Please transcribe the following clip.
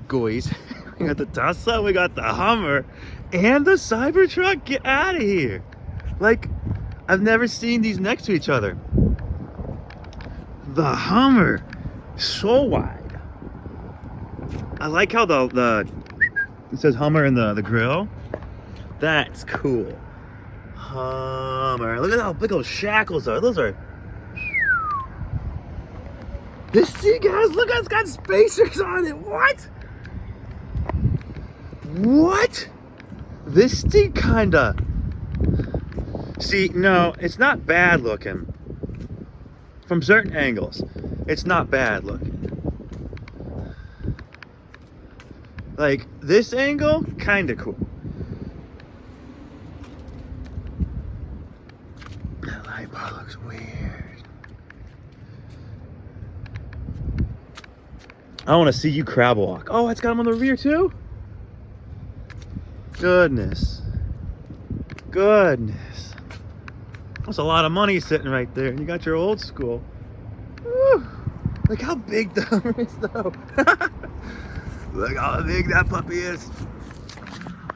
Guys, we got the Tesla, we got the Hummer, and the Cybertruck. Get out of here! Like, I've never seen these next to each other. The Hummer, so wide. I like how the it says Hummer in the grill. That's cool. Hummer. Look at how big those shackles are. Those are. This thing, guys, look, it's got spacers on it. What? What? This thing kinda. See, no, it's not bad looking. From certain angles, it's not bad looking. Like, this angle, kinda cool. That light bar looks weird. I want to see you crab walk. Oh, it's got them on the rear too? Goodness. Goodness. That's a lot of money sitting right there. You got your old school. Woo. Look how big the Hummer is though. Look how big that puppy is.